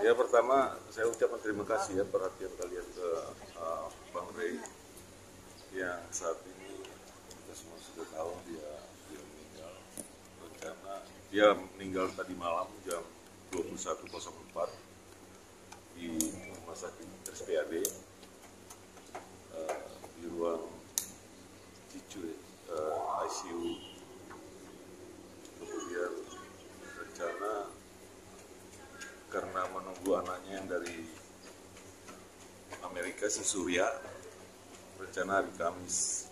Ya pertama saya ucapkan terima kasih ya perhatian kalian ke Bang Rey yang saat ini kita semua sudah tahu dia meninggal. Rencana dia meninggal tadi malam jam 21.04 di rumah sakit RSPAD di ruang Cicu ICU. Kemudian rencana karena menunggu anaknya yang dari Amerika, si Surya, rencana hari Kamis,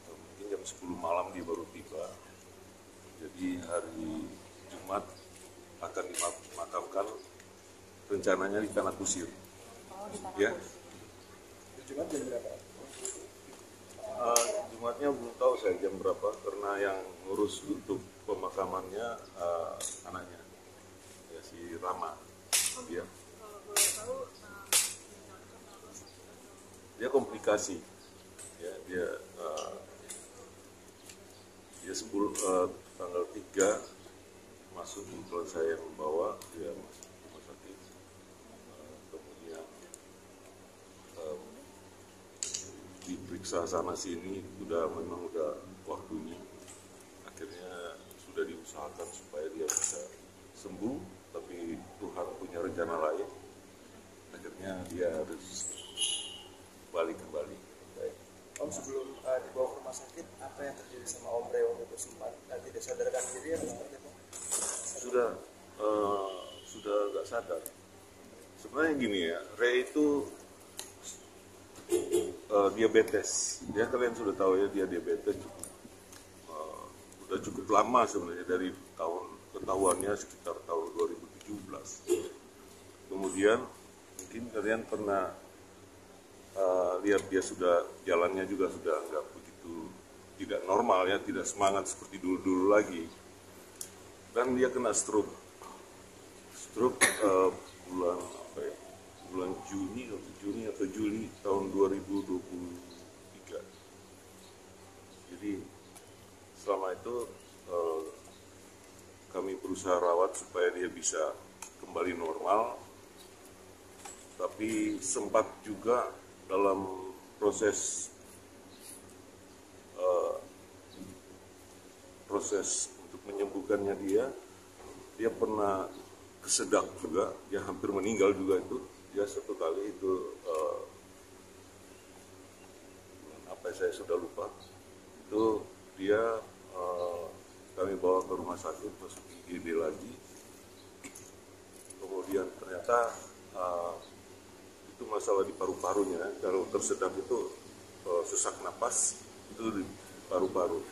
mungkin jam 10 malam dia baru tiba. Jadi hari Jumat akan dimakamkan, rencananya di Tanah Kusir. Ya. Jumat jam berapa? Jumatnya belum tahu saya jam berapa, karena yang ngurus untuk pemakamannya anaknya, ya, si Rama. Dia komplikasi, ya, dia tanggal 3 masuk, kebetulan saya yang membawa dia masuk rumah sakit, kemudian diperiksa sana sini, memang udah waktunya, akhirnya sudah diusahakan supaya dia bisa sembuh. Tapi Tuhan punya rencana lain, akhirnya dia harus balik kembali. Baik. Om, sebelum dibawa ke rumah sakit, apa yang terjadi sama Om Rey waktu itu? Sempat tidak sadarkan diri atau seperti apa? Sudah nggak sadar. Sebenarnya gini ya, Rey itu diabetes. Dia, kalian sudah tahu ya, dia diabetes udah cukup lama sebenarnya, dari tahun ketahuannya sekitar tahun 2017. Kemudian mungkin kalian pernah lihat dia sudah jalannya juga sudah nggak begitu, tidak normal ya, tidak semangat seperti dulu lagi. Dan dia kena stroke bulan apa ya, bulan Juni atau Juli tahun 2023. Jadi selama itu kami berusaha rawat supaya dia bisa kembali normal, tapi sempat juga dalam proses untuk menyembuhkannya dia pernah kesedak juga, dia hampir meninggal juga itu. Dia satu kali itu apa saya sudah lupa, itu dia kami bawa ke rumah sakit, masuk IGD lagi. Kemudian ternyata itu masalah di paru-parunya. Kalau tersedak itu sesak napas itu di paru-paru.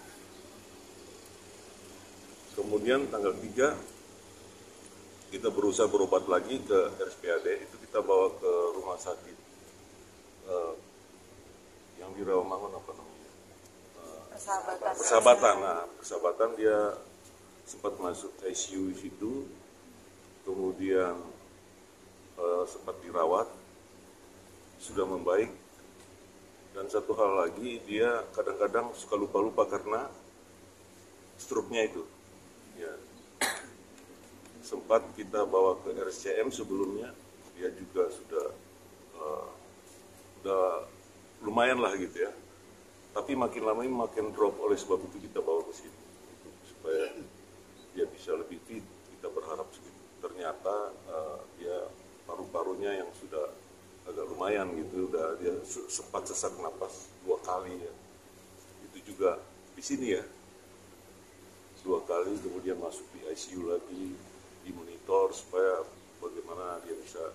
Kemudian tanggal 3 kita berusaha berobat lagi ke RSPAD, itu kita bawa ke rumah sakit yang di Rawamangun, apa namanya? Persahabatan. Nah, Persahabatan dia sempat masuk ICU di situ, kemudian sempat dirawat, sudah membaik. Dan satu hal lagi, dia kadang-kadang suka lupa-lupa karena stroke-nya itu. Ya. Sempat kita bawa ke RSCM sebelumnya, dia juga sudah lumayan lah gitu ya. Tapi makin lama ini makin drop, oleh sebab itu kita bawa ke sini supaya dia bisa lebih fit. Kita berharap segitu. Ternyata dia paru-parunya yang sudah agak lumayan gitu, dia sempat sesak napas 2 kali ya. Itu juga di sini ya, 2 kali, kemudian masuk di ICU lagi, dimonitor supaya bagaimana dia bisa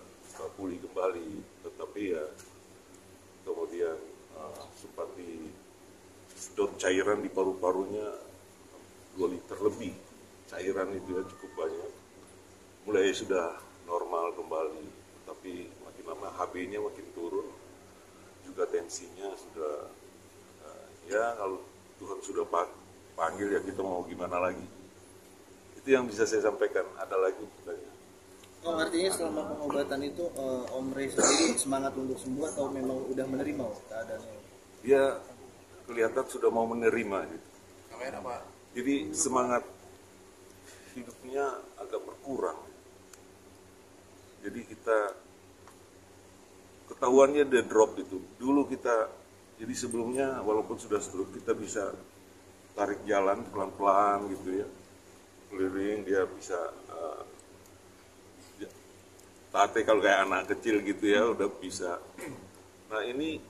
pulih kembali. Tetapi ya kemudian sempat disedot cairan di paru-parunya 2 liter lebih, cairan itu ya cukup banyak. Mulai sudah normal kembali, tapi makin lama HB-nya makin turun, juga tensinya sudah ya kalau Tuhan sudah panggil ya kita mau gimana lagi. Itu yang bisa saya sampaikan. Ada lagi pertanyaan? Oh, artinya selama pengobatan itu Om Rey sendiri semangat untuk sembuh atau memang udah menerima keadaannya? Dia kelihatan sudah mau menerima gitu. Kamera Pak. Jadi semangat hidupnya agak berkurang. Jadi kita ketahuannya dia drop itu. Dulu kita, jadi sebelumnya walaupun sudah stroke kita bisa tarik jalan pelan-pelan gitu ya, keliling dia bisa tate kalau kayak anak kecil gitu ya udah bisa. Nah ini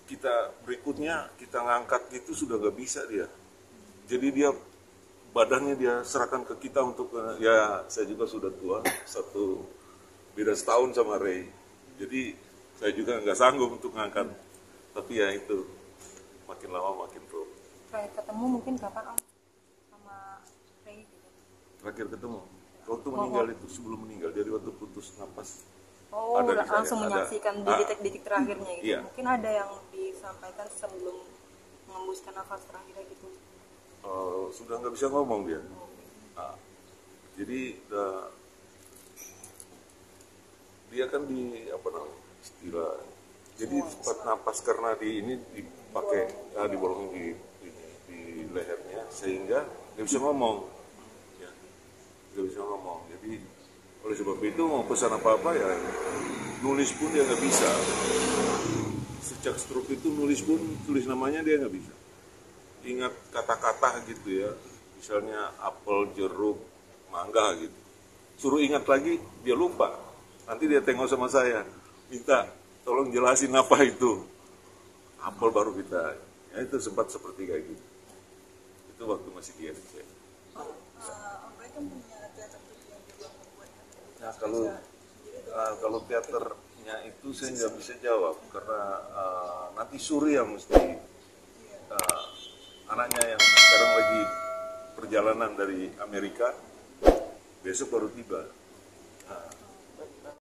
kita berikutnya kita ngangkat gitu sudah nggak bisa dia. Jadi dia badannya dia serahkan ke kita untuk ya saya juga sudah tua, beda setahun sama Ray. Jadi saya juga nggak sanggup untuk ngangkat. Tapi ya itu makin lama makin drop. Terakhir ketemu mungkin kapan Om sama Ray gitu? Terakhir ketemu waktu meninggal itu, sebelum meninggal, jadi waktu putus napas. Oh, langsung menyaksikan di detik-detik terakhirnya gitu. Iya. Mungkin ada yang disampaikan sebelum mengembuskan nafas terakhirnya gitu. Sudah nggak bisa ngomong dia. Jadi dia kan di apa namanya istilah. Jadi tempat napas karena di ini dipakai dibolongin di lehernya sehingga nggak bisa ngomong. Ya, nggak bisa ngomong. Jadi oleh sebab itu mau pesan apa-apa ya nulis pun dia nggak bisa. Sejak stroke itu nulis pun tulis namanya dia nggak bisa. Ingat kata-kata gitu ya, misalnya apel, jeruk, mangga gitu. Suruh ingat lagi dia lupa. Nanti dia tengok sama saya, minta tolong jelasin apa itu. Apel baru kita. Ya itu sempat seperti kayak gitu. Itu waktu masih di FC. Nah kalau teaternya itu saya nggak bisa jawab karena nanti Surya mesti anaknya yang sekarang lagi perjalanan dari Amerika besok baru tiba. Nah,